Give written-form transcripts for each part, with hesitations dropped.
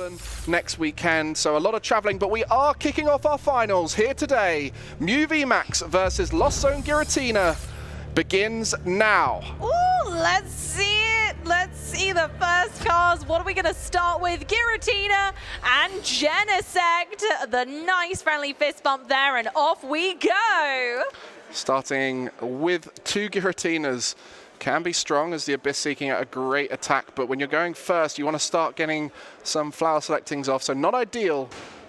Melbourne next weekend, so a lot of travelling, but we are kicking off our finals here today. Mew VMAX versus Lost Zone Giratina begins now. Ooh, let's see it. Let's see the first cards. What are we going to start with? Giratina and Genesect. The nice friendly fist bump there, and off we go. Starting with two Giratinas. Can be strong as the Abyss seeking out a great attack, but when you're going first, you want to start getting some flower selectings off, so not ideal,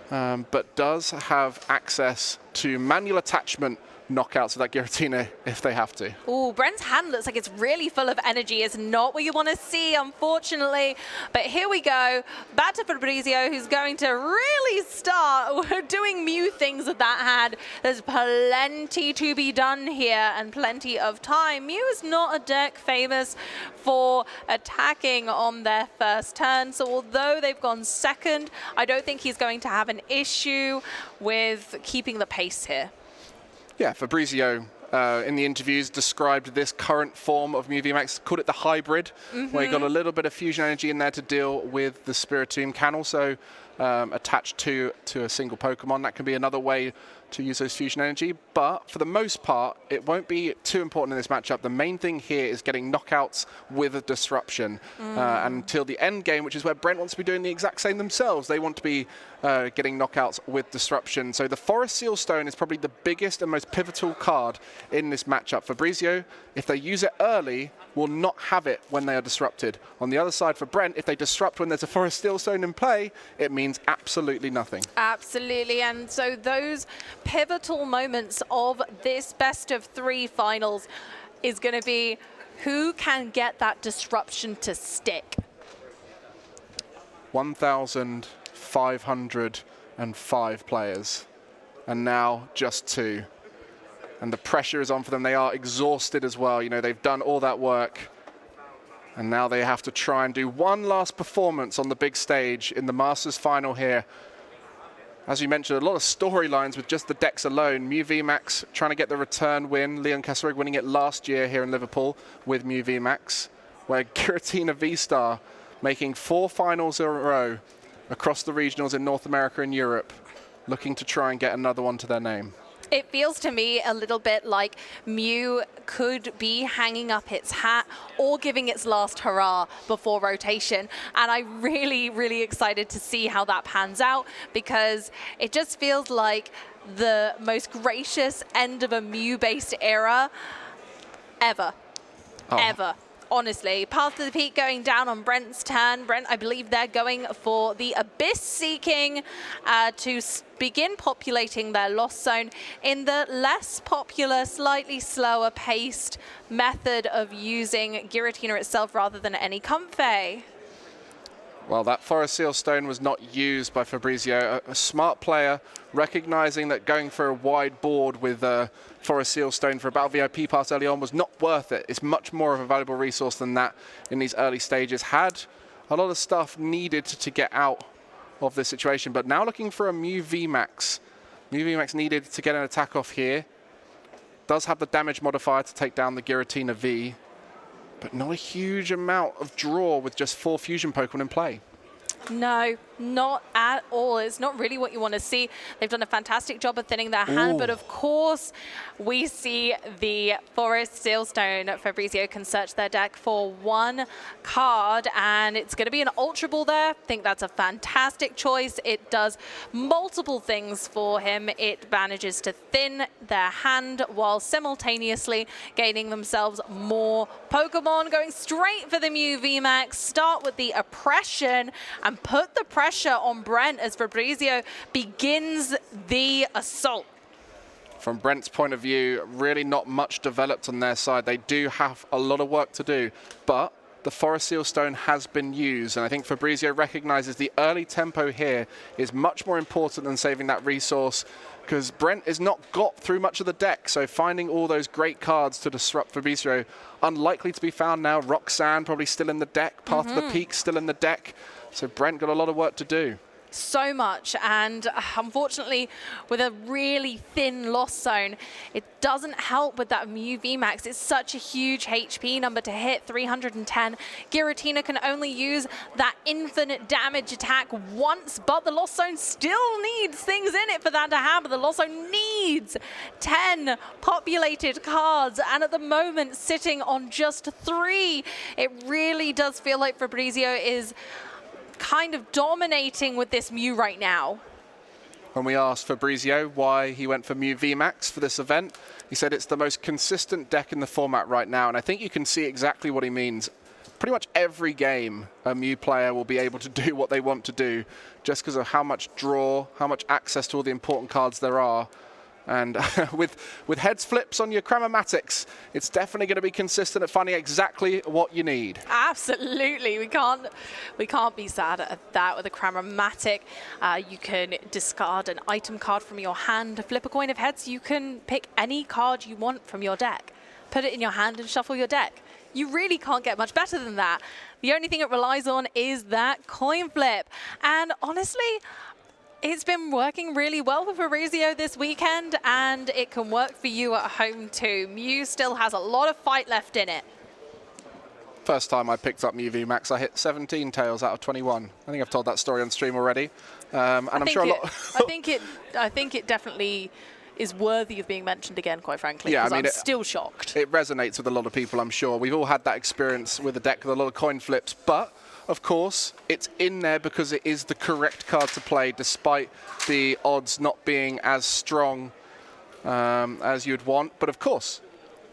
but does have access to manual attachment knockouts of that Giratina if they have to. Ooh, Brent's hand looks like it's really full of energy. It's not what you want to see, unfortunately. But here we go. Back to FABRIZIO, who's going to really start doing Mew things with that hand. There's plenty to be done here and plenty of time. Mew is not a deck famous for attacking on their first turn. So although they've gone second, I don't think he's going to have an issue with keeping the pace here. Yeah, FABRIZIO in the interviews described this current form of Mew VMAX, called it the hybrid, where you got a little bit of fusion energy in there to deal with the Spiritomb. Can also attach to a single Pokemon. That can be another way to use those fusion energy, but for the most part, it won't be too important in this matchup. The main thing here is getting knockouts with a disruption. And until the end game, which is where Brent wants to be doing the exact same themselves. They want to be getting knockouts with disruption. So the Forest Seal Stone is probably the biggest and most pivotal card in this matchup. FABRIZIO, if they use it early, will not have it when they are disrupted. On the other side for Brent, if they disrupt when there's a Forest Seal Stone in play, it means absolutely nothing. Absolutely, and so those pivotal moments of this best-of-3 finals is going to be who can get that disruption to stick. 1,505 players, and now just 2. And the pressure is on for them. They are exhausted as well. You know, they've done all that work. And now they have to try and do one last performance on the big stage in the Masters final here. As you mentioned, a lot of storylines with just the decks alone. Mew VMAX trying to get the return win. Leon Kasserig winning it last year here in Liverpool with Mew VMAX, where Giratina V-Star making 4 finals in a row across the regionals in North America and Europe, looking to try and get another one to their name. It feels to me a little bit like Mew could be hanging up its hat or giving its last hurrah before rotation. And I'm really, really excited to see how that pans out, because it just feels like the most gracious end of a Mew-based era ever. Ever. Honestly, Path to the Peak going down on Brent's turn. Brent, I believe they're going for the Abyss Seeking to begin populating their Lost Zone in the less popular, slightly slower paced method of using Giratina itself rather than any Comfey. Well, that Forest Seal Stone was not used by FABRIZIO. A smart player recognizing that going for a wide board with Forest Seal Stone for a Battle VIP pass early on was not worth it. It's much more of a valuable resource than that in these early stages. Had a lot of stuff needed to get out of this situation, but now looking for a Mew VMAX. Mew VMAX needed to get an attack off here. Does have the damage modifier to take down the Giratina V, but not a huge amount of draw with just 4 fusion Pokemon in play. No, not at all. It's not really what you want to see. They've done a fantastic job of thinning their hand, but of course, we see the Forest Sealstone. FABRIZIO can search their deck for 1 card, and it's going to be an Ultra Ball there. I think that's a fantastic choice. It does multiple things for him. It manages to thin their hand while simultaneously gaining themselves more Pokemon. Going straight for the Mew VMAX. Start with the oppression and put the pressure on Brent as FABRIZIO begins the assault. From Brent's point of view, really not much developed on their side. They do have a lot of work to do, but the Forest Seal Stone has been used, and I think FABRIZIO recognizes the early tempo here is much more important than saving that resource, because Brent has not got through much of the deck, so finding all those great cards to disrupt FABRIZIO, unlikely to be found now. Roxanne probably still in the deck, Path to the Peak still in the deck, so Brent got a lot of work to do. so much, and unfortunately with a really thin loss zone, it doesn't help with that Mew VMAX. It's such a huge HP number to hit, 310. Giratina can only use that infinite damage attack once, but the loss zone still needs things in it for that to happen. The loss zone needs 10 populated cards, and at the moment sitting on just 3. It really does feel like FABRIZIO is kind of dominating with this Mew right now. When we asked FABRIZIO why he went for Mew VMAX for this event, he said it's the most consistent deck in the format right now, and I think you can see exactly what he means. Pretty much every game, a Mew player will be able to do what they want to do just because of how much draw, how much access to all the important cards there are. And with heads flips on your Cramomatics, it's definitely going to be consistent at finding exactly what you need. Absolutely, we can't be sad at that with a Cramomatic. You can discard an item card from your hand, flip a coin of heads. You can pick any card you want from your deck, put it in your hand and shuffle your deck. You really can't get much better than that. The only thing it relies on is that coin flip. And honestly, it's been working really well for FABRIZIO this weekend, and it can work for you at home too. Mew still has a lot of fight left in it. First time I picked up Mew VMAX, I hit 17 tails out of 21. I think I've told that story on stream already. And I'm sure a lot... I think it definitely is worthy of being mentioned again, quite frankly, yeah, because I mean, I'm still shocked. It resonates with a lot of people, I'm sure. We've all had that experience with a deck with a lot of coin flips, but of course, it's in there because it is the correct card to play, despite the odds not being as strong as you'd want. But of course,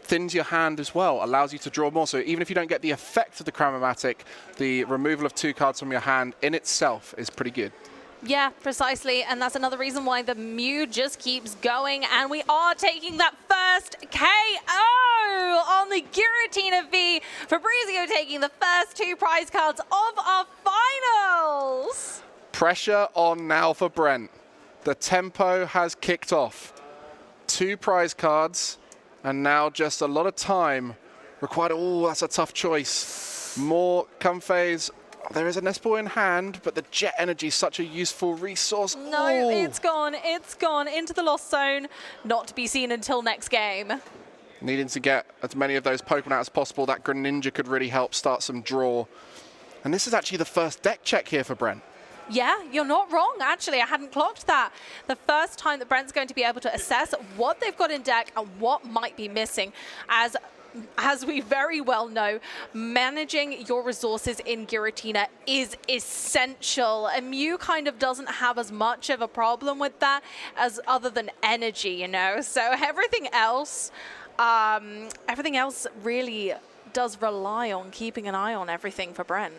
thins your hand as well, allows you to draw more. So even if you don't get the effect of the Cramomatic, the removal of 2 cards from your hand in itself is pretty good. Yeah, precisely, and that's another reason why the Mew just keeps going, and we are taking that first KO on the Giratina V. FABRIZIO taking the first 2 prize cards of our finals. Pressure on now for Brent. The tempo has kicked off. 2 prize cards, and now just a lot of time required. Oh, that's a tough choice. More Comfeys. There is a Nespal in hand, but the Jet Energy is such a useful resource. No, it's gone into the lost zone, not to be seen until next game. Needing to get as many of those Pokemon out as possible, that Greninja could really help start some draw. And this is actually the first deck check here for Brent. Yeah, you're not wrong, actually. I hadn't clocked that. The first time that Brent's going to be able to assess what they've got in deck and what might be missing. As we very well know, managing your resources in Giratina is essential. And Mew kind of doesn't have as much of a problem with that as other than energy, you know? So everything else really does rely on keeping an eye on everything for Brent.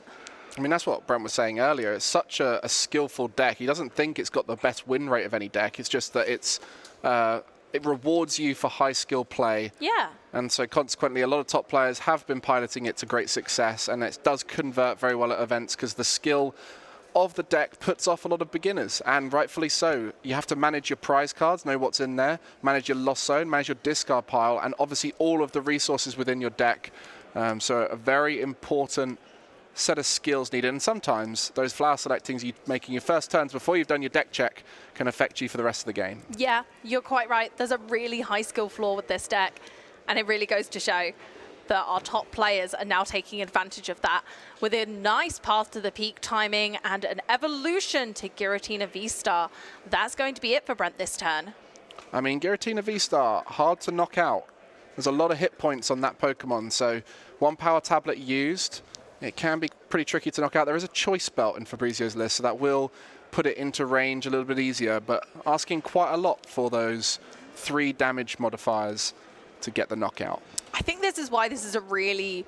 I mean, that's what Brent was saying earlier. It's such a skillful deck. He doesn't think it's got the best win rate of any deck. It's just that it rewards you for high skill play. Yeah. And so consequently, a lot of top players have been piloting it to great success, and it does convert very well at events because the skill of the deck puts off a lot of beginners, and rightfully so. You have to manage your prize cards, know what's in there, manage your lost zone, manage your discard pile, and obviously all of the resources within your deck. So a very important set of skills needed, and sometimes those flower selectings you making your first turns before you've done your deck check can affect you for the rest of the game. Yeah, you're quite right. There's a really high skill floor with this deck, and it really goes to show that our top players are now taking advantage of that with a nice path to the peak timing and an evolution to Giratina V-Star. That's going to be it for Brent this turn. I mean, Giratina V-Star, hard to knock out. There's a lot of hit points on that Pokemon, so 1 power tablet used, it can be pretty tricky to knock out. There is a choice belt in FABRIZIO's list, so that will put it into range a little bit easier, but asking quite a lot for those 3 damage modifiers to get the knockout. I think this is why this is a really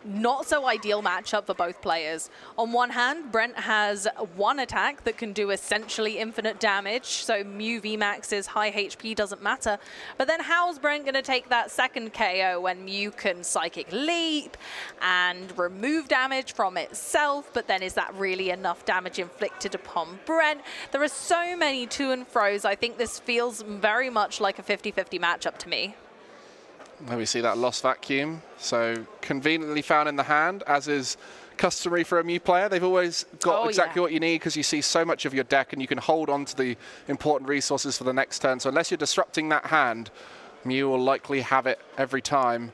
not so ideal matchup for both players. On one hand, Brent has 1 attack that can do essentially infinite damage, so Mew VMAX's high HP doesn't matter. But then how's Brent going to take that second KO when Mew can Psychic Leap and remove damage from itself? But then is that really enough damage inflicted upon Brent? There are so many to and fro's. I think this feels very much like a 50-50 matchup to me. There we see that Lost Vacuum. So conveniently found in the hand, as is customary for a Mew player. They've always got exactly what you need because you see so much of your deck and you can hold on to the important resources for the next turn. So unless you're disrupting that hand, Mew will likely have it every time.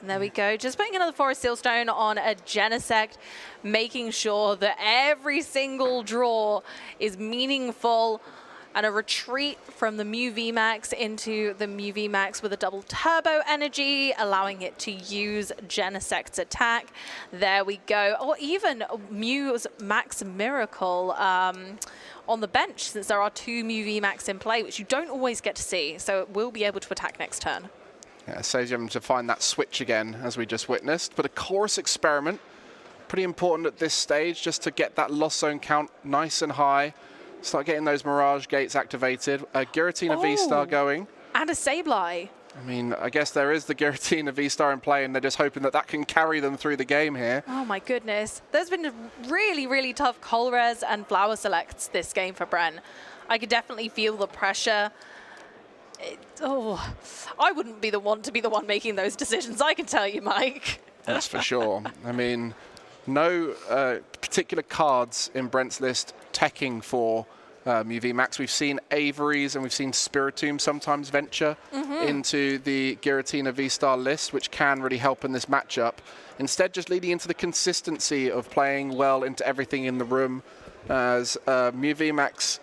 And there we go, just putting another Forest Sealstone on a Genesect, making sure that every single draw is meaningful, and a retreat from the Mew VMAX into the Mew VMAX with a double turbo energy, allowing it to use Genesect's attack. There we go. Or even Mew's Max Miracle on the bench, since there are 2 Mew VMAX in play, which you don't always get to see. So it will be able to attack next turn. Yeah, saves them to find that switch again, as we just witnessed. But a Chorus Experiment, pretty important at this stage, just to get that Lost Zone count nice and high. Start getting those Mirage Gates activated. A Giratina V-Star going. And a Sableye. I mean, I guess there is the Giratina V-Star in play, and they're just hoping that that can carry them through the game here. Oh my goodness. There's been really, really tough Colress and Flower Selects this game for Brent. I could definitely feel the pressure. I wouldn't be the one to be the one making those decisions, I can tell you, Mike. That's for sure. I mean, no particular cards in Brent's list teching for Mew VMAX. We've seen Avery's and we've seen Spiritomb sometimes venture into the Giratina V-Star list, which can really help in this matchup. Instead, just leading into the consistency of playing well into everything in the room, as Mew VMAX,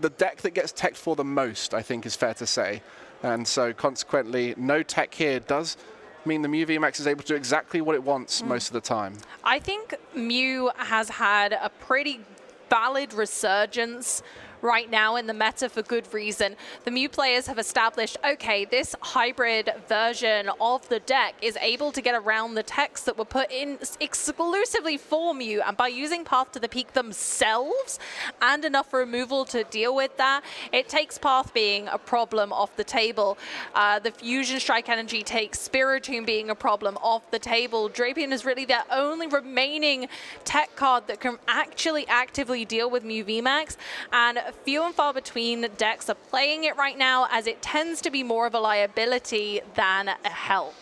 the deck that gets teched for the most, I think is fair to say. And so consequently, no tech here does mean the Mew VMAX is able to do exactly what it wants most of the time. I think Mew has had a pretty valid resurgence right now in the meta for good reason. The Mew players have established, okay, this hybrid version of the deck is able to get around the techs that were put in exclusively for Mew, and by using Path to the Peak themselves and enough removal to deal with that, it takes Path being a problem off the table. The Fusion Strike energy takes Spiritomb being a problem off the table. Drapion is really their only remaining tech card that can actually actively deal with Mew VMAX, and few and far between decks are playing it right now, as it tends to be more of a liability than a help.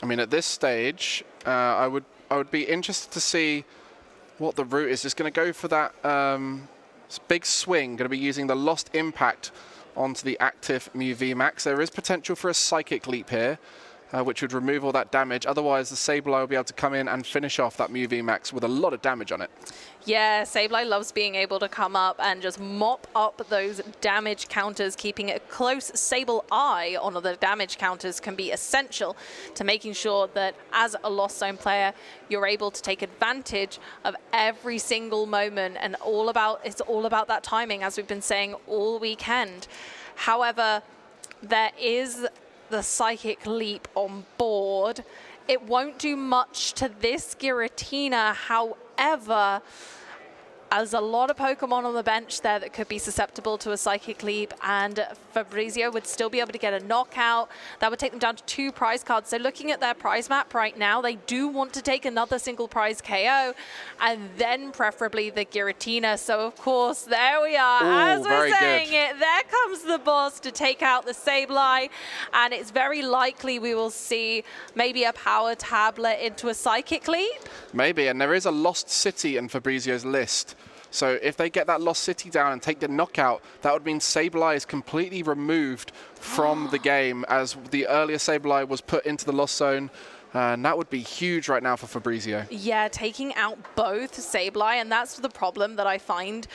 I mean, at this stage, I would be interested to see what the route is. Just going to go for that big swing, going to be using the Lost Impact onto the active Mew VMAX. There is potential for a Psychic Leap here, which would remove all that damage. Otherwise, the Sableye will be able to come in and finish off that Mew VMAX with a lot of damage on it. Yeah, Sableye loves being able to come up and just mop up those damage counters. Keeping a close Sable eye on the damage counters can be essential to making sure that as a Lost Zone player, you're able to take advantage of every single moment, and it's all about that timing, as we've been saying all weekend. However, there is the Psychic Leap on board. It won't do much to this Giratina, however, there's a lot of Pokemon on the bench there that could be susceptible to a Psychic Leap, and FABRIZIO would still be able to get a knockout. That would take them down to 2 prize cards. So looking at their prize map right now, they do want to take another single prize KO, and then preferably the Giratina. So of course, there we are. Ooh, as we're saying it, there comes the boss to take out the Sableye, and it's very likely we will see maybe a Power Tablet into a Psychic Leap. Maybe, and there is a Lost City in Fabrizio's list. So if they get that Lost City down and take the knockout, that would mean Sableye is completely removed from the game, as the earlier Sableye was put into the Lost Zone. And that would be huge right now for Fabrizio. Yeah, taking out both Sableye, and that's the problem that I find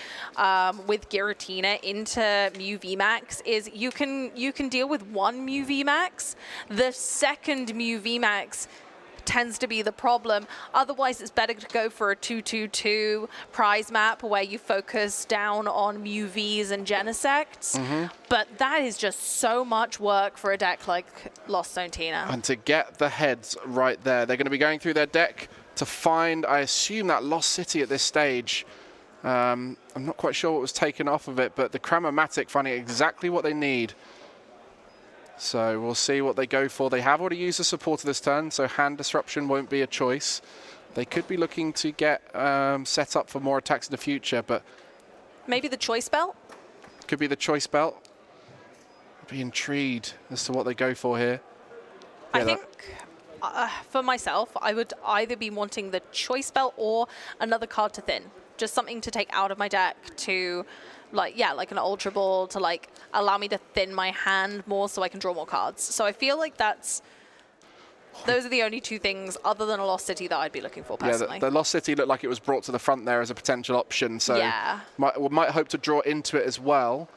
with Giratina into Mew VMAX, is you can deal with one Mew VMAX. The second Mew VMAX tends to be the problem. Otherwise, it's better to go for a 2-2-2 prize map where you focus down on Mew Vs and Genesects. But that is just so much work for a deck like Lost Zone Tina. And to get the heads right there, they're going to be going through their deck to find, I assume, that Lost City at this stage. I'm not quite sure what was taken off of it, but the Cramomatic finding exactly what they need. So we'll see what they go for. They have already used the support of this turn, so hand disruption won't be a choice. They could be looking to get set up for more attacks in the future, but... Maybe the Choice Belt? Could be the Choice Belt. I'd be intrigued as to what they go for here. I think for myself, I would either be wanting the choice belt or another card to thin. Just something to take out of my deck to, like an Ultra Ball to like allow me to thin my hand more so I can draw more cards. So I feel like those are the only two things other than a Lost City that I'd be looking for personally. Yeah, the Lost City looked like it was brought to the front there as a potential option. So we might hope to draw into it as well.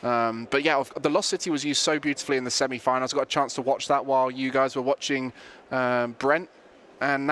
But yeah, the Lost City was used so beautifully in the semi-finals. I got a chance to watch that while you guys were watching Brent, and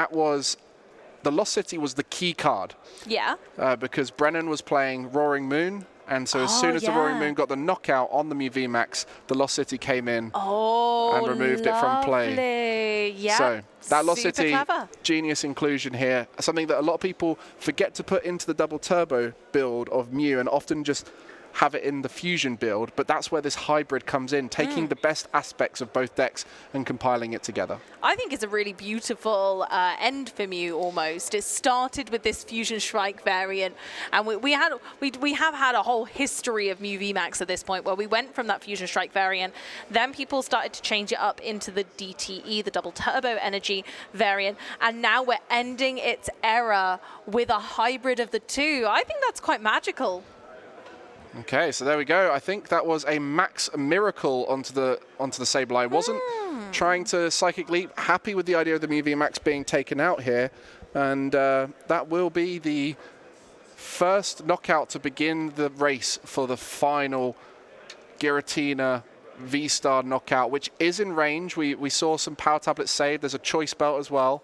the Lost City was the key card. Yeah. Because Brennan was playing Roaring Moon, and so as soon as the Roaring Moon got the knockout on the Mew VMAX, the Lost City came in and removed it from play. Yeah. So that Lost City, clever. Genius inclusion here. Something that a lot of people forget to put into the double turbo build of Mew and often just have it in the fusion build, but that's where this hybrid comes in, taking the best aspects of both decks and compiling it together. I think it's a really beautiful end for Mew almost. It started with this Fusion Strike variant, and we have had a whole history of Mew VMAX at this point where we went from that Fusion Strike variant, then people started to change it up into the DTE, the Double Turbo Energy variant, and now we're ending its era with a hybrid of the two. I think that's quite magical. Okay, so there we go. I think that was a Max Miracle onto the Sableye. Wasn't trying to Psychic Leap. Happy with the idea of the Mew VMAX being taken out here. And that will be the first knockout to begin the race for the final Giratina V-Star knockout, which is in range. We saw some power tablets saved. There's a choice belt as well.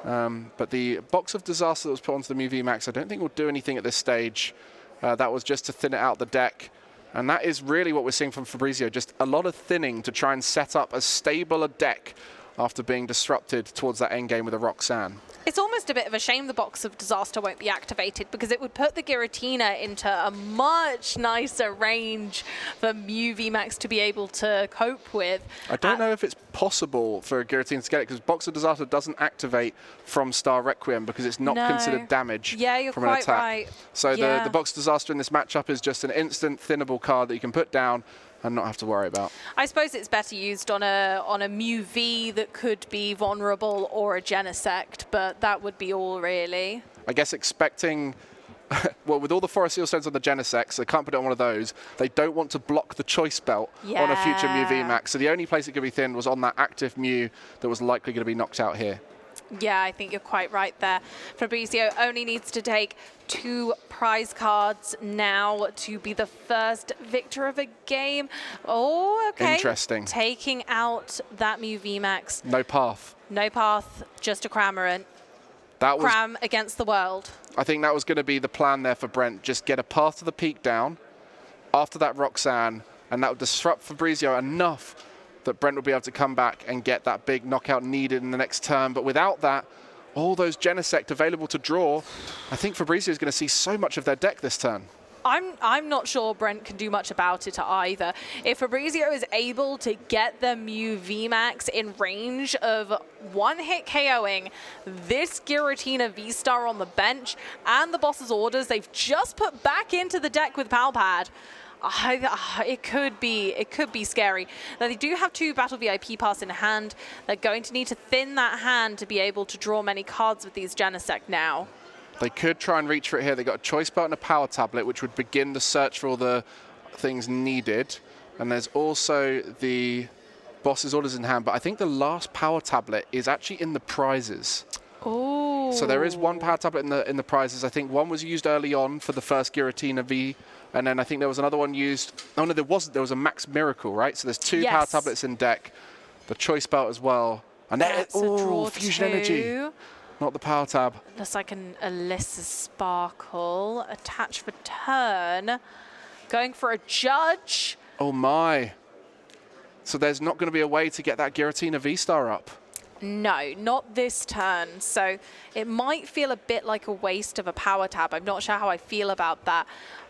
But the box of disaster that was put onto the Mew VMAX, I don't think will do anything at this stage. That was just to thin it out the deck. And that is really what we're seeing from Fabrizio, just a lot of thinning to try and set up as stable a deck after being disrupted towards that endgame with a Roxanne. It's almost a bit of a shame the box of disaster won't be activated because it would put the Giratina into a much nicer range for Mew VMAX to be able to cope with. I don't know if it's possible for Giratina to get it because box of disaster doesn't activate from Star Requiem because it's not considered damage from an attack. Right. So the box of disaster in this matchup is just an instant thinnable card that you can put down and not have to worry about. I suppose it's better used on a Mew V that could be vulnerable or a Genesect, but that would be all really. I guess expecting, well, with all the Forest Seal Stones on the Genesects, they can't put it on one of those. They don't want to block the choice belt on a future Mew VMAX. So the only place it could be thinned was on that active Mew that was likely going to be knocked out here. Yeah, I think you're quite right there. Fabrizio only needs to take 2 prize cards now to be the first victor of a game. Oh, okay. Interesting. Taking out that Mew VMAX. No path. No path, just a Cramorant. That was, Cram against the world. I think that was going to be the plan there for Brent. Just get a path to the peak down after that Roxanne, and that would disrupt Fabrizio enough that Brent would be able to come back and get that big knockout needed in the next turn. But without that, all those Genesect available to draw, I think Fabrizio is going to see so much of their deck this turn. I'm not sure Brent can do much about it either. If Fabrizio is able to get the Mew VMAX in range of one-hit KOing this Giratina V-Star on the bench and the boss's orders they've just put back into the deck with Palpad, it could be scary. Now, they do have 2 Battle VIP Pass in hand. They're going to need to thin that hand to be able to draw many cards with these Genesect now. They could try and reach for it here. They got a choice belt and a power tablet, which would begin the search for all the things needed. And there's also the boss's orders in hand. But I think the last power tablet is actually in the prizes. Oh. So there is 1 power tablet in the prizes. I think 1 was used early on for the first Giratina V. And then I think there was another one used. Oh, no, there wasn't. There was a Max Miracle, right? So there's 2 power tablets in deck. The choice belt as well. And then, Fusion Energy. Not the power tab. Looks like an Alyssa Sparkle. Attach for turn. Going for a Judge. Oh, my. So there's not going to be a way to get that Giratina V-Star up. No, not this turn. So it might feel a bit like a waste of a power tab. I'm not sure how I feel about that.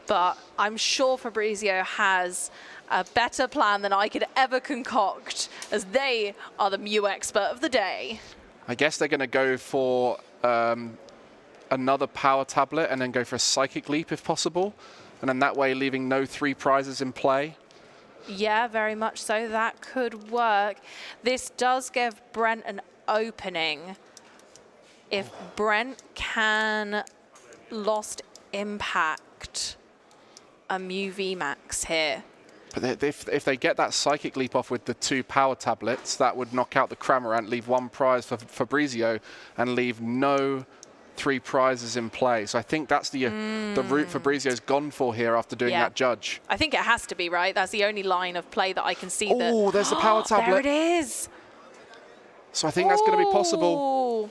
But I'm sure Fabrizio has a better plan than I could ever concoct, as they are the Mew expert of the day. I guess they're going to go for another power tablet and then go for a Psychic Leap if possible. And then that way leaving no 3 prizes in play. Yeah, very much so. That could work. This does give Brent an opening. If Brent can Lost Impact a Mew VMAX here. But if they get that Psychic Leap off with the 2 power tablets, that would knock out the Cramorant, leave 1 prize for FABRIZIO, and leave no 3 prizes in play. So I think that's the route FABRIZIO's gone for here after doing that judge. I think it has to be, right? That's the only line of play that I can see. Oh, there's the power tablet. There it is. So I think that's going to be possible.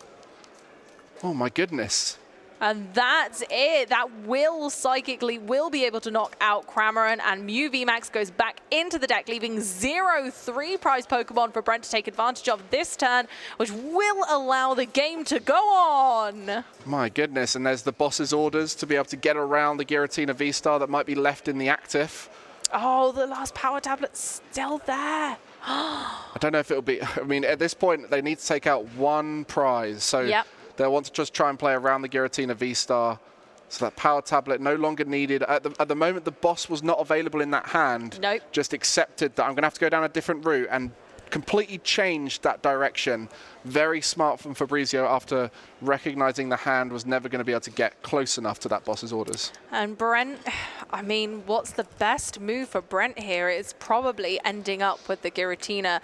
Oh my goodness. And that's it. That will psychically be able to knock out Cramorant, and Mew VMAX goes back into the deck, leaving 0 3 prize Pokemon for Brent to take advantage of this turn, which will allow the game to go on. My goodness, and there's the boss's orders to be able to get around the Giratina V-Star that might be left in the active. Oh, the last power tablet's still there. I don't know if it'll be, I mean, at this point, they need to take out 1 prize. So they'll want to just try and play around the Giratina V-Star. So that power tablet no longer needed. At the moment, the boss was not available in that hand. Nope. Just accepted that I'm going to have to go down a different route and completely changed that direction. Very smart from FABRIZIO after recognizing the hand was never going to be able to get close enough to that boss's orders. And Brent, I mean, what's the best move for Brent here? It's probably ending up with the Giratina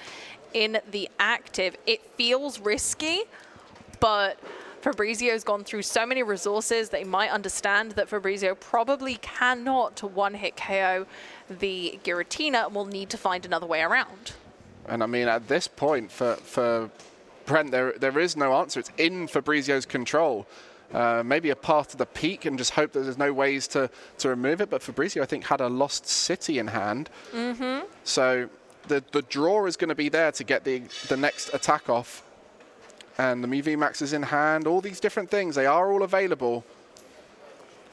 in the active. It feels risky, but FABRIZIO's gone through so many resources, they might understand that FABRIZIO probably cannot one-hit KO the Giratina and will need to find another way around. And I mean, at this point, for Brent, there is no answer. It's in FABRIZIO's control. Maybe a path to the peak and just hope that there's no ways to remove it. But FABRIZIO, I think, had a Lost City in hand. So the draw is going to be there to get the next attack off. And the Mew VMAX is in hand. All these different things, they are all available.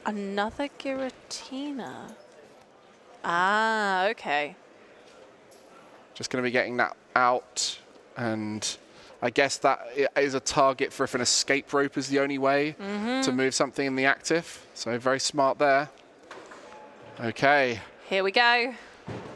Another Giratina. Ah, okay. Just going to be getting that out. And I guess that is a target for if an escape rope is the only way to move something in the active. So very smart there. Okay. Here we go.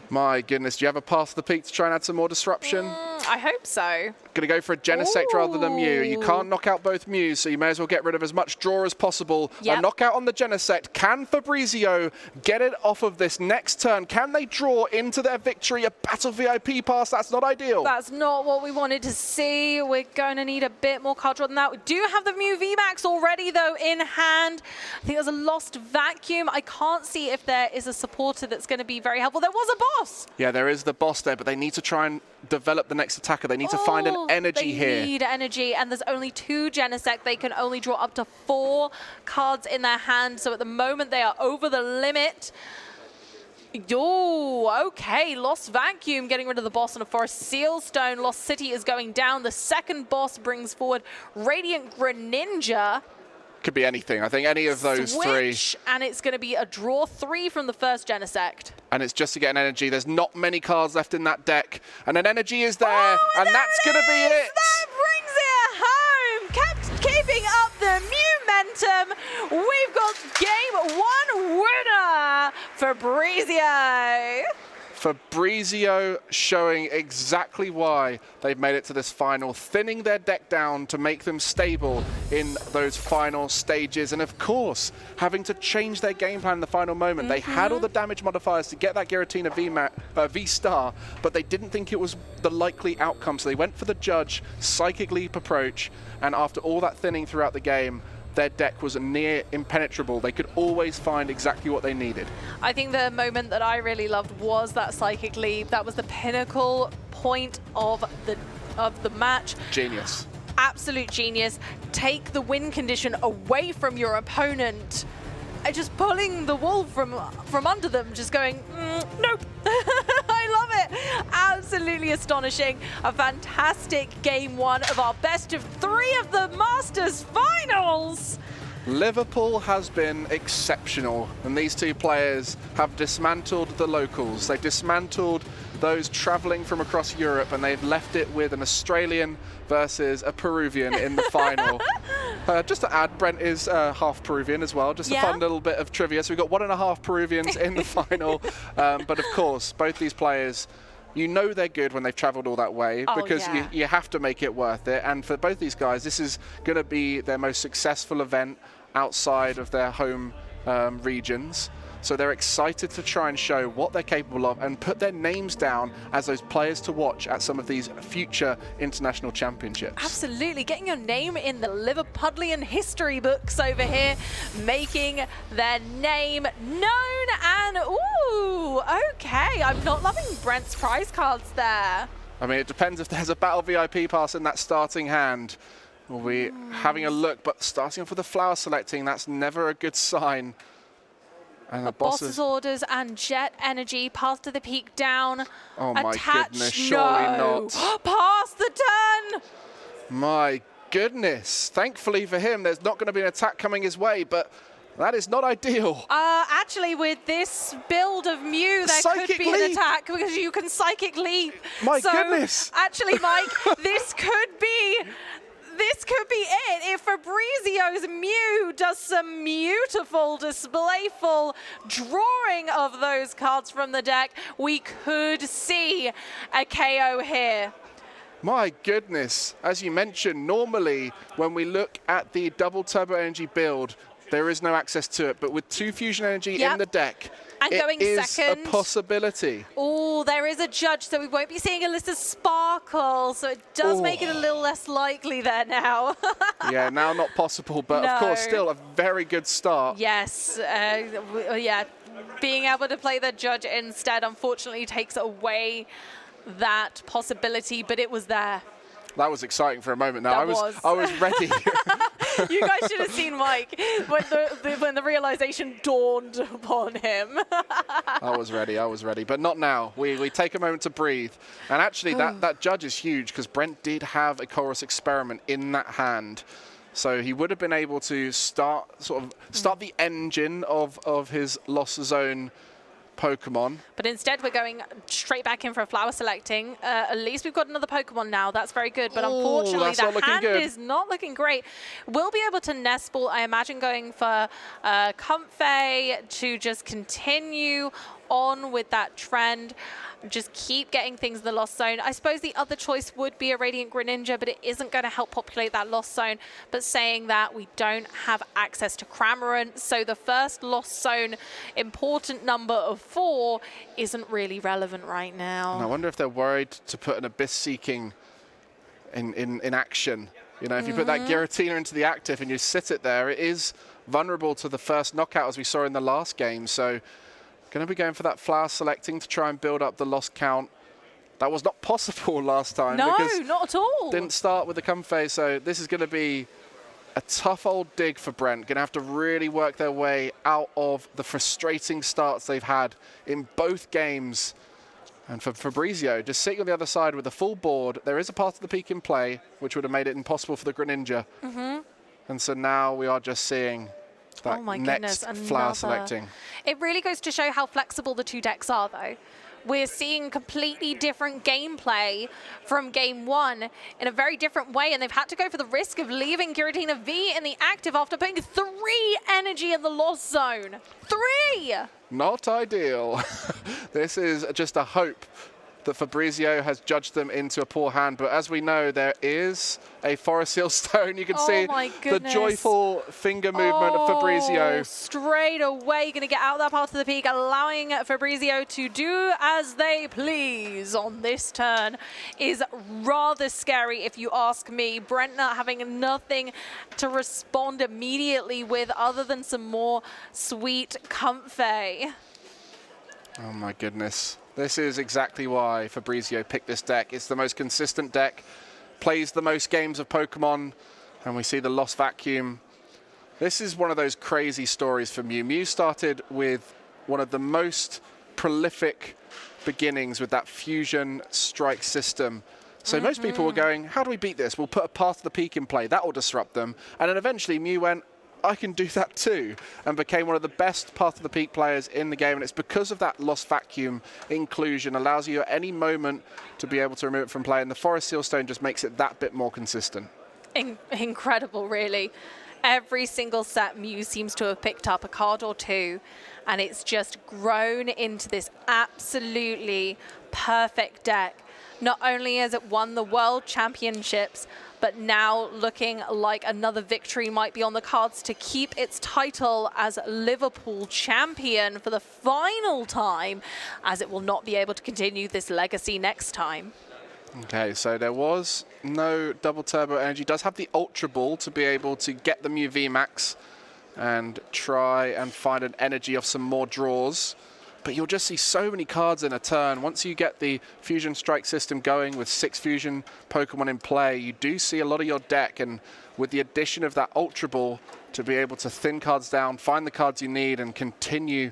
My goodness, do you have a path to the peak to try and add some more disruption? I hope so. Going to go for a Genesect rather than Mew. You can't knock out both Mews, so you may as well get rid of as much draw as possible. A knockout on the Genesect. Can FABRIZIO get it off of this next turn? Can they draw into their victory a Battle VIP pass? That's not ideal. That's not what we wanted to see. We're going to need a bit more card draw than that. We do have the Mew VMAX already, though, in hand. I think there's a Lost Vacuum. I can't see if there is a supporter that's going to be very helpful. There was a boss. Yeah, there is the boss there, but they need to try and develop the next attacker. They need to find an energy here. They need energy, and there's only 2 Genesect. They can only draw up to 4 cards in their hand, so at the moment they are over the limit. Oh, okay. Lost Vacuum getting rid of the boss on a Forest Sealstone. Lost City is going down. The second boss brings forward Radiant Greninja. Could be anything. I think any of those Switch, 3. And it's going to be a draw 3 from the first Genesect. And it's just to get an energy. There's not many cards left in that deck. And an energy is there. And that's going to be it. That brings it home. Kept keeping up the momentum. We've got game 1 winner, FABRIZIO. FABRIZIO showing exactly why they've made it to this final, thinning their deck down to make them stable in those final stages. And of course, having to change their game plan in the final moment. They had all the damage modifiers to get that Giratina V-Star, but they didn't think it was the likely outcome. So they went for the judge, Psychic Leap approach, and after all that thinning throughout the game, their deck was near impenetrable. They could always find exactly what they needed. I think the moment that I really loved was that Psychic Leap. That was the pinnacle point of the match. Genius. Absolute genius. Take the win condition away from your opponent. And just pulling the wool from under them, just going, nope. I love it. Absolutely astonishing. A fantastic game 1 of our best of 3 of the Masters Finals. Liverpool has been exceptional, and these 2 players have dismantled the locals. They've dismantled those traveling from across Europe, and they've left it with an Australian versus a Peruvian in the final. Just to add, Brent is half Peruvian as well. Just a fun little bit of trivia. So we've got 1.5 Peruvians in the final. But of course, both these players, you know they're good when they've travelled all that way because you have to make it worth it. And for both these guys, this is going to be their most successful event outside of their home regions. So they're excited to try and show what they're capable of and put their names down as those players to watch at some of these future international championships. Absolutely, getting your name in the Liverpudlian history books over here, making their name known. And ooh, okay, I'm not loving Brent's prize cards there. I mean, it depends if there's a battle VIP pass in that starting hand. We'll be having a look, but starting off with the flower selecting, that's never a good sign. And the boss's orders and jet energy, path to the peak down. Oh my goodness, surely not. Pass the turn. My goodness. Thankfully for him, there's not going to be an attack coming his way, but that is not ideal. Actually, with this build of Mew, there could be an attack because you can Psychic Leap. My goodness. Actually, Mike, this could be it. If Fabrizio's Mew does some beautiful, displayful drawing of those cards from the deck, we could see a KO here. My goodness. As you mentioned, normally when we look at the double turbo energy build, there is no access to it, but with 2 fusion energy in the deck, and going second, a possibility. Oh, there is a judge, so we won't be seeing Alyssa Sparkle, so it does make it a little less likely there now. Yeah, now not possible, but of course still a very good start. Yes, yeah, being able to play the judge instead unfortunately takes away that possibility, but it was there. That was exciting for a moment now. I was ready. You guys should have seen Mike when the realization dawned upon him. I was ready, but not now. We take a moment to breathe. And actually, that judge is huge because Brent did have a Chorus Experiment in that hand. So he would have been able to start the engine of his Lost Zone Pokemon. But instead we're going straight back in for a flower selecting. At least we've got another Pokemon now. That's very good. But unfortunately the hand is not looking great. We'll be able to Nest Ball, I imagine, going for Comfey to just continue on with that trend. Just keep getting things in the Lost Zone. I suppose the other choice would be a Radiant Greninja, but it isn't going to help populate that Lost Zone. But saying that, we don't have access to Cramorant, so the first Lost Zone important number of 4 isn't really relevant right now. And I wonder if they're worried to put an Abyss Seeking in action. You know, if you put that Giratina into the active and you sit it there, it is vulnerable to the first knockout as we saw in the last game. So going to be going for that flower selecting to try and build up the loss count. That was not possible last time. No, not at all. Didn't start with the Comfey, so this is going to be a tough old dig for Brent. Going to have to really work their way out of the frustrating starts they've had in both games. And for Fabrizio, just sitting on the other side with a full board, there is a part of the peak in play, which would have made it impossible for the Greninja. And so now we are just seeing that next flower selecting. It really goes to show how flexible the 2 decks are, though. We're seeing completely different gameplay from game 1 in a very different way, and they've had to go for the risk of leaving Giratina V in the active after putting 3 energy in the Lost Zone. 3! Not ideal. This is just a hope that Fabrizio has judged them into a poor hand, but as we know, there is a Forest Seal Stone. You can see the joyful finger movement of Fabrizio. Straight away, going to get out of that part of the peak, allowing Fabrizio to do as they please on this turn is rather scary, if you ask me. Brent not having nothing to respond immediately with other than some more sweet Comfey. Oh my goodness. This is exactly why Fabrizio picked this deck. It's the most consistent deck, plays the most games of Pokemon, and we see the Lost Vacuum. This is one of those crazy stories for Mew. Mew started with one of the most prolific beginnings with that Fusion Strike system. So most people were going, how do we beat this? We'll put a Path to the Peak in play. That will disrupt them. And then eventually Mew went, I can do that too, and became one of the best Path to the Peak players in the game. And it's because of that Lost Vacuum inclusion, allows you at any moment to be able to remove it from play, and the Forest Seal Stone just makes it that bit more consistent. Incredible, really. Every single set, Mew seems to have picked up a card or two, and it's just grown into this absolutely perfect deck. Not only has it won the World Championships, but now looking like another victory might be on the cards to keep its title as Liverpool champion for the final time, as it will not be able to continue this legacy next time. Okay, so there was no double turbo energy. Does have the Ultra Ball to be able to get the Mew VMAX and try and find an energy of some more draws. But you'll just see so many cards in a turn. Once you get the Fusion Strike system going with 6 Fusion Pokemon in play, you do see a lot of your deck. And with the addition of that Ultra Ball to be able to thin cards down, find the cards you need, and continue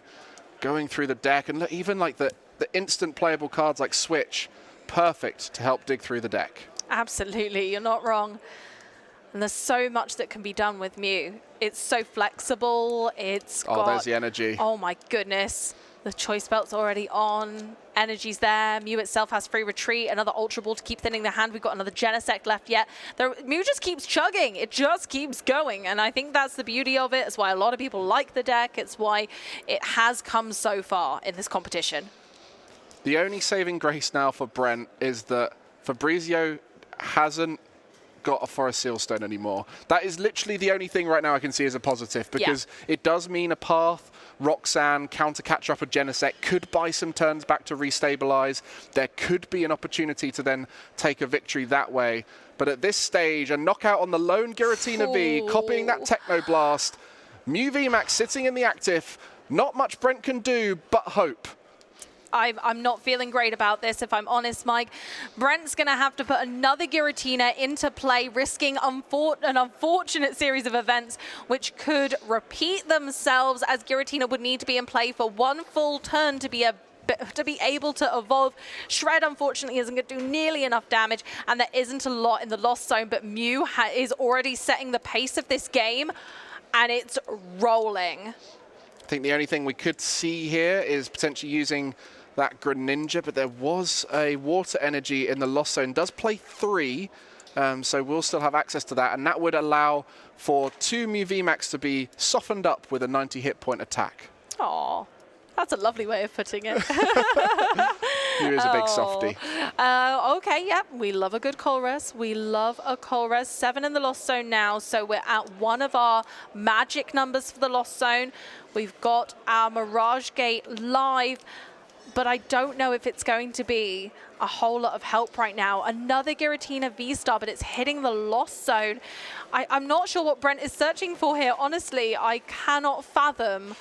going through the deck. And even like the instant playable cards like Switch, perfect to help dig through the deck. Absolutely, you're not wrong. And there's so much that can be done with Mew. It's so flexible. It's got... there's the energy. Oh my goodness. The choice belt's already on. Energy's there. Mew itself has free retreat. Another Ultra Ball to keep thinning the hand. We've got another Genesect left yet. Mew just keeps chugging. It just keeps going. And I think that's the beauty of it. It's why a lot of people like the deck. It's why it has come so far in this competition. The only saving grace now for Brent is that Fabrizio hasn't got a Forest Seal Stone anymore. That is literally the only thing right now I can see as a positive, because it does mean a path. Roxanne, counter catch up a Genesect, could buy some turns back to restabilize. There could be an opportunity to then take a victory that way. But at this stage, a knockout on the lone Giratina V, copying that Techno Blast. Mew VMAX sitting in the active. Not much Brent can do but hope. I'm not feeling great about this, if I'm honest, Mike. Brent's going to have to put another Giratina into play, risking an unfortunate series of events which could repeat themselves, as Giratina would need to be in play for one full turn to be able to evolve. Shred, unfortunately, isn't going to do nearly enough damage, and there isn't a lot in the Lost Zone, but Mew is already setting the pace of this game, and it's rolling. I think the only thing we could see here is potentially using that Greninja, but there was a Water Energy in the Lost Zone. Does play 3, so we'll still have access to that, and that would allow for 2 Mew VMAX to be softened up with a 90 hit point attack. Aw, that's a lovely way of putting it. Mew is a big softie. Okay, yep, we love a good Colress. We love a Colress. 7 in the Lost Zone now, so we're at one of our magic numbers for the Lost Zone. We've got our Mirage Gate live, but I don't know if it's going to be a whole lot of help right now. Another Giratina V-Star, but it's hitting the Lost Zone. I'm not sure what Brent is searching for here. Honestly, I cannot fathom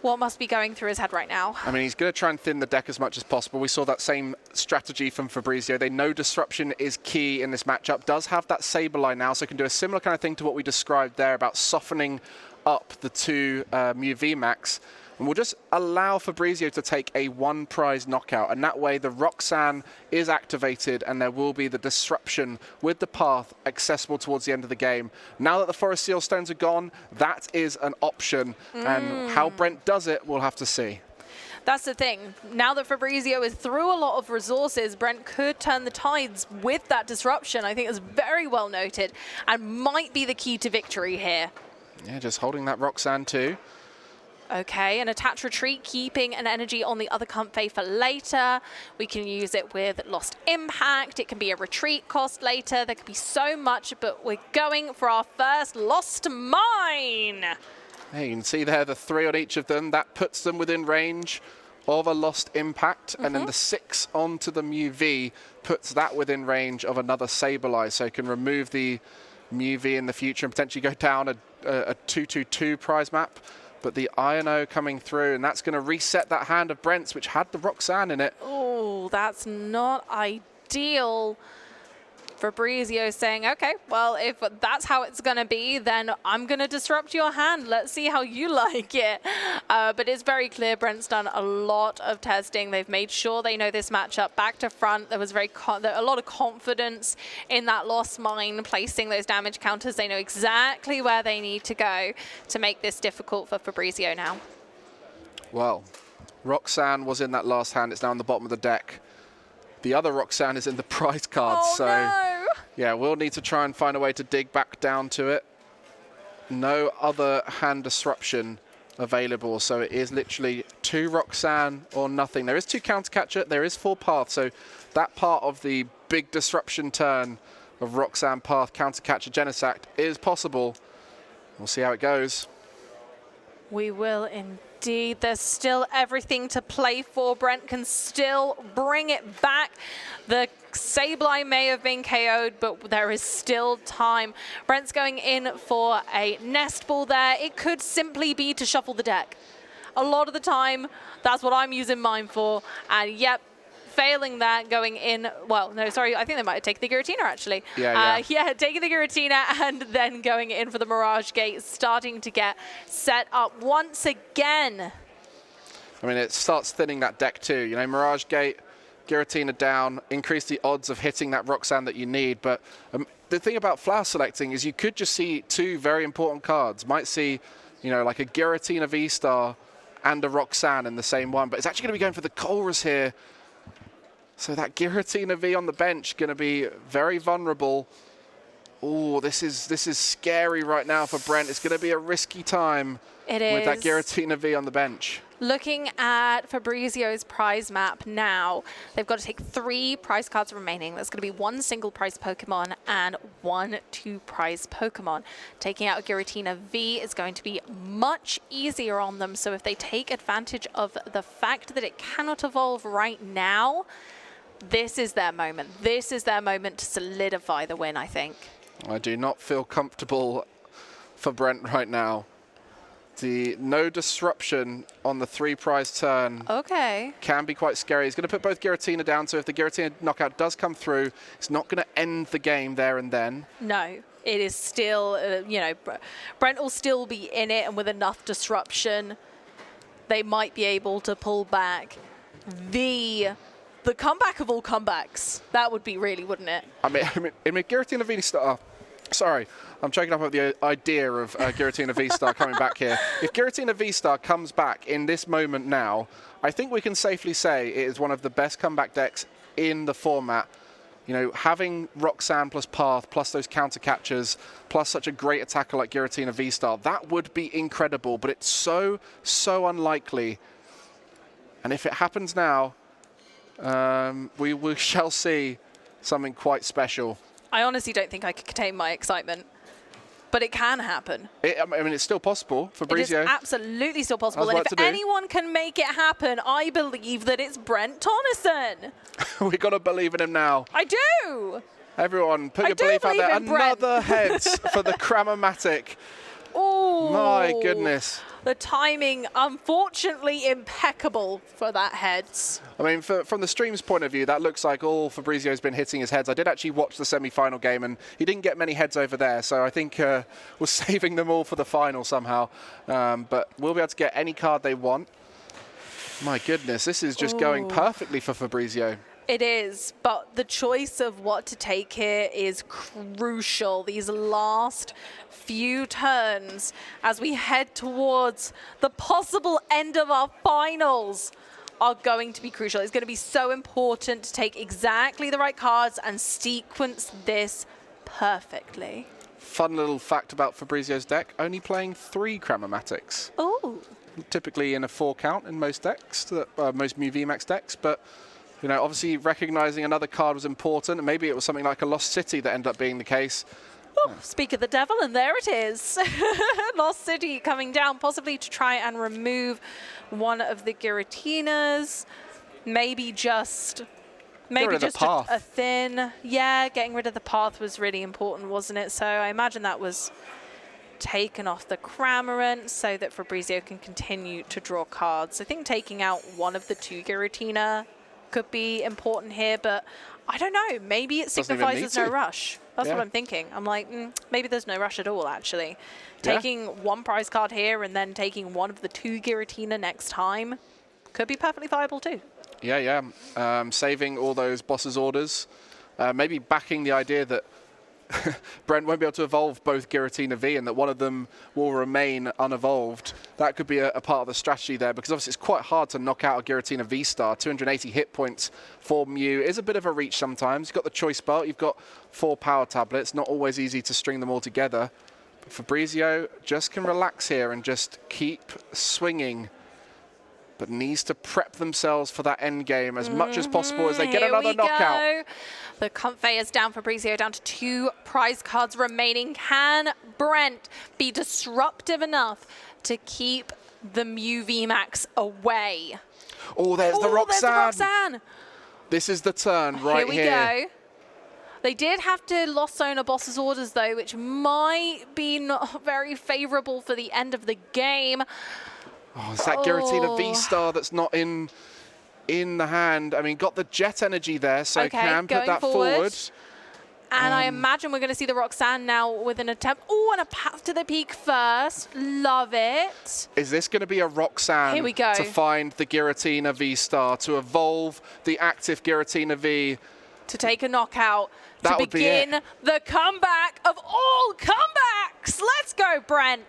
what must be going through his head right now. I mean, he's going to try and thin the deck as much as possible. We saw that same strategy from Fabrizio. They know disruption is key in this matchup. Does have that Sableye now, so can do a similar kind of thing to what we described there about softening up the 2 Mew VMAX. And we'll just allow Fabrizio to take a 1 prize knockout. And that way, the Roxanne is activated, and there will be the disruption with the path accessible towards the end of the game. Now that the Forest Seal Stones are gone, that is an option. And how Brent does it, we'll have to see. That's the thing. Now that Fabrizio is through a lot of resources, Brent could turn the tides with that disruption. I think it's very well noted and might be the key to victory here. Yeah, just holding that Roxanne too. Okay, an attach retreat, keeping an energy on the other Comfey for later. We can use it with Lost Impact. It can be a retreat cost later. There could be so much, but we're going for our first Lost Mine. Hey, you can see there the 3 on each of them. That puts them within range of a Lost Impact. And then the 6 onto the Mew V puts that within range of another Sableye. So you can remove the Mew V in the future and potentially go down a 2-2-2 prize map. But the INO coming through, and that's going to reset that hand of Brent's, which had the Roxanne in it. Oh, that's not ideal. Fabrizio saying, okay, well, if that's how it's going to be, then I'm going to disrupt your hand. Let's see how you like it. But it's very clear Brent's done a lot of testing. They've made sure they know this matchup back to front. There was a lot of confidence in that Lost Mine, placing those damage counters. They know exactly where they need to go to make this difficult for Fabrizio now. Well, Roxanne was in that last hand. It's now on the bottom of the deck. The other Roxanne is in the prize card, Oh, so no. Yeah, we'll need to try and find a way to dig back down to it. No other hand disruption available, so it is literally 2 Roxanne or nothing. There is 2 Countercatcher, there is 4 Path, so that part of the big disruption turn of Roxanne, Path, Countercatcher, Genesect is possible. We'll see how it goes. We will indeed. There's still everything to play for. Brent can still bring it back. The Sableye may have been KO'd, but there is still time. Brent's going in for a nest ball there. It could simply be to shuffle the deck. A lot of the time, that's what I'm using mine for. And yep, failing that, going in, well, no, sorry, I think they might have taken the Giratina, actually. Yeah. Taking the Giratina and then going in for the Mirage Gate, starting to get set up once again. I mean, it starts thinning that deck too. You know, Mirage Gate, Giratina down, increase the odds of hitting that Roxanne that you need. But the thing about flower selecting is you could just see 2 very important cards. Might see, you know, like a Giratina V-Star and a Roxanne in the same one. But it's actually going to be going for the Colress here. So that Giratina V on the bench going to be very vulnerable. Oh, this is scary right now for Brent. It's going to be a risky time with that Giratina V on the bench. Looking at Fabrizio's prize map now, they've got to take 3 prize cards remaining. That's going to be 1 single prize Pokemon and 1 2-prize Pokemon. Taking out a Giratina V is going to be much easier on them. So if they take advantage of the fact that it cannot evolve right now, this is their moment. This is their moment to solidify the win, I think. I do not feel comfortable for Brent right now. The no disruption on the 3-prize turn can be quite scary. He's going to put both Giratina down, so if the Giratina knockout does come through, it's not going to end the game there and then. No, it is still, Brent will still be in it, and with enough disruption, they might be able to pull back the comeback of all comebacks. That would be really, wouldn't it? I mean Giratina V-Star. Sorry, I'm choking up with the idea of Giratina V-Star coming back here. If Giratina V-Star comes back in this moment now, I think we can safely say it is one of the best comeback decks in the format. You know, having Roxanne plus Path, plus those counter catchers, plus such a great attacker like Giratina V-Star, that would be incredible, but it's so unlikely. And if it happens now, we shall see something quite special. I honestly don't think I could contain my excitement, but it can happen. I mean, it's still possible. Fabrizio. It is absolutely still possible. And if anyone can make it happen, I believe that it's Brent Tonisson. We've got to believe in him now. I do. Everyone, put your belief out there. Another heads for the Cramomatic. Oh, my goodness. The timing, unfortunately, impeccable for that heads. I mean, from the stream's point of view, that looks like all Fabrizio's been hitting his heads. I did actually watch the semi-final game, and he didn't get many heads over there, so I think we're saving them all for the final somehow. But we'll be able to get any card they want. My goodness, this is just going perfectly for Fabrizio. It is, but the choice of what to take here is crucial. These last few turns as we head towards the possible end of our finals are going to be crucial. It's going to be so important to take exactly the right cards and sequence this perfectly. Fun little fact about Fabrizio's deck, only playing 3 Cramomatics. Oh. Typically in a 4 count in most decks, most VMAX decks, but you know, obviously recognizing another card was important, and maybe it was something like a Lost City that ended up being the case. Oh, speak of the devil, and there it is. Lost City coming down, possibly to try and remove one of the Giratinas. Maybe just a thin. Yeah, getting rid of the path was really important, wasn't it? So I imagine that was taken off the Cramorant so that Fabrizio can continue to draw cards. I think taking out one of the 2 Giratina could be important here, but I don't know. Maybe it signifies there's no rush. That's what I'm thinking. I'm like, maybe there's no rush at all, actually. Taking 1 prize card here and then taking one of the 2 Giratina next time could be perfectly viable too. Yeah. Saving all those bosses' orders. Maybe backing the idea that Brent won't be able to evolve both Giratina V and that one of them will remain unevolved. That could be a part of the strategy there, because obviously it's quite hard to knock out a Giratina V-Star. 280 hit points for Mew is a bit of a reach sometimes. You've got the choice belt, you've got 4 power tablets, not always easy to string them all together. But FABRIZIO just can relax here and just keep swinging, but needs to prep themselves for that end game as much as possible as they get another knockout. Go. The conveyor's down for FABRIZIO, down to 2 prize cards remaining. Can Brent be disruptive enough to keep the Mew VMAX away? Oh, there's the Roxanne. There's the Roxanne. This is the turn right here. Here we go. They did have to Lost Zone a boss's orders, though, which might be not very favorable for the end of the game. Oh, it's that Giratina V-Star that's not in the hand. I mean, got the jet energy there, so can put that forward. And I imagine we're going to see the Roxanne now with an attempt. Oh, and a path to the peak first. Love it. Is this going to be a Roxanne Here we go. to find the Giratina V-Star, to evolve the active Giratina V? To take a knockout, That to would be begin it. the comeback of all comebacks. Let's go, Brent.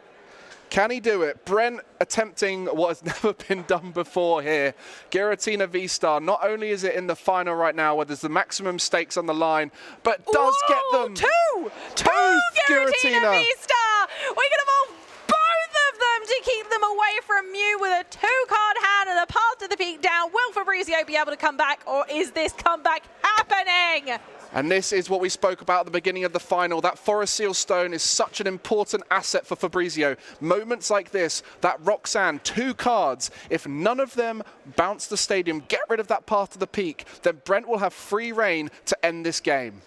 Can he do it? Brent attempting what has never been done before here. Giratina V-Star, not only is it in the final right now where there's the maximum stakes on the line, but does get them. Two Giratina V-Star. We can evolve both of them to keep them away from Mew with a 2-card hand and a path to the peak down. Will FABRIZIO be able to come back, or is this comeback happening? And this is what we spoke about at the beginning of the final. That Forest Seal Stone is such an important asset for FABRIZIO. Moments like this, that Roxanne, 2 cards, if none of them bounce the stadium, get rid of that path to the peak, then Brent will have free reign to end this game.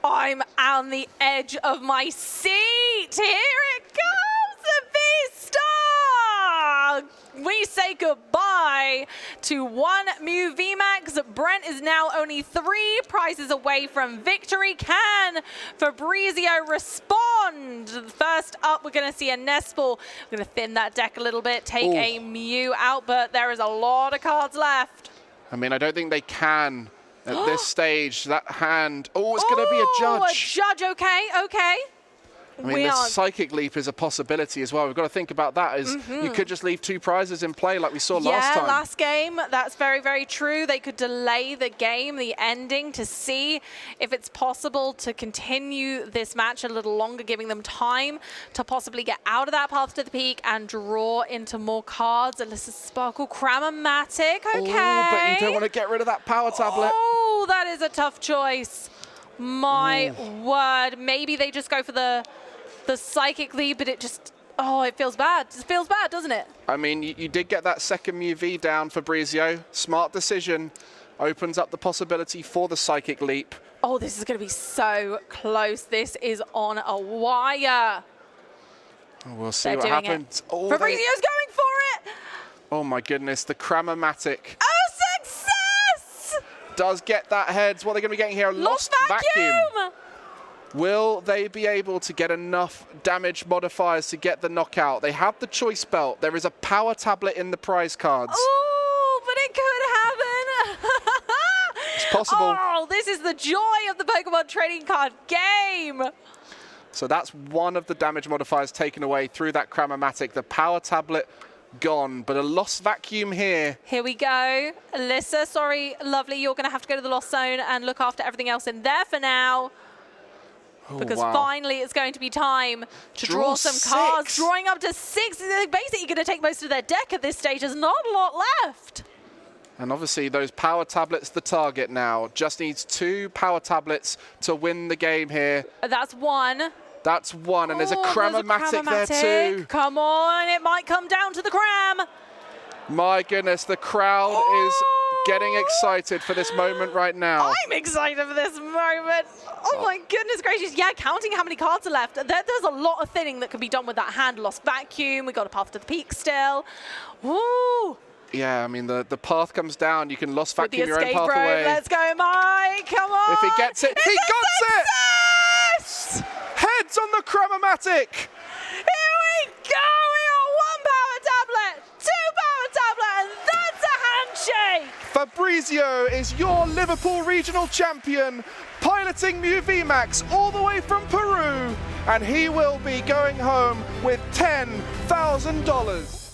I'm on the edge of my seat. Here it comes, the V-Star. We say goodbye to 1 Mew VMAX. Brent is now only 3 prizes away from victory. Can FABRIZIO respond? First up, we're going to see a Nespal. We're going to thin that deck a little bit, take a Mew out, but there is a lot of cards left. I mean, I don't think they can at this stage. That hand, it's going to be a judge. A judge, okay. I mean, the Psychic Leap is a possibility as well. We've got to think about that. You could just leave 2 prizes in play like we saw last time. Yeah, last game. That's very, very true. They could delay the game, the ending, to see if it's possible to continue this match a little longer, giving them time to possibly get out of that path to the peak and draw into more cards. Alyssa Sparkle, Cramomatic, okay. Oh, but you don't want to get rid of that power tablet. Oh, that is a tough choice. My word. Maybe they just go for the Psychic Leap, but it just, it feels bad. It feels bad, doesn't it? I mean, you did get that second Mew V down, FABRIZIO. Smart decision. Opens up the possibility for the Psychic Leap. Oh, this is going to be so close. This is on a wire. We'll see what happens. FABRIZIO's going for it. Oh my goodness, the Cramomatic. Oh, success! Does get that heads. What are they going to be getting here? Lost Vacuum. Will they be able to get enough damage modifiers to get the knockout? They have the choice belt. There is a power tablet in the prize cards. Oh, but it could happen. It's possible. Oh, this is the joy of the Pokemon trading card game. So that's one of the damage modifiers taken away through that Cramomatic. The power tablet gone, but a Lost Vacuum here. Here we go. Alyssa, sorry, lovely. You're going to have to go to the Lost Zone and look after everything else in there for now. Because finally it's going to be time to draw some cards. Drawing up to 6. They're basically going to take most of their deck at this stage. There's not a lot left. And obviously those power tablets the target now. Just needs 2 power tablets to win the game here. That's 1. That's 1, and there's a Cramomatic there too. Come on, it might come down to the Cram. My goodness, the crowd is getting excited for this moment right now. I'm excited for this moment. Oh my goodness gracious. Yeah, counting how many cards are left. There's a lot of thinning that can be done with that hand. Lost Vacuum. We got a path to the peak still. Woo. Yeah, I mean, the path comes down. You can Lost Vacuum your own path road. away. Let's go, Mike. Come on. If he gets it, he got it! Heads on the Cramomatic. Here we go. We got 1 power tablet, 2 power tablet, and that's a handshake. Fabrizio is your Liverpool regional champion, piloting Mew VMAX all the way from Peru, and he will be going home with $10,000.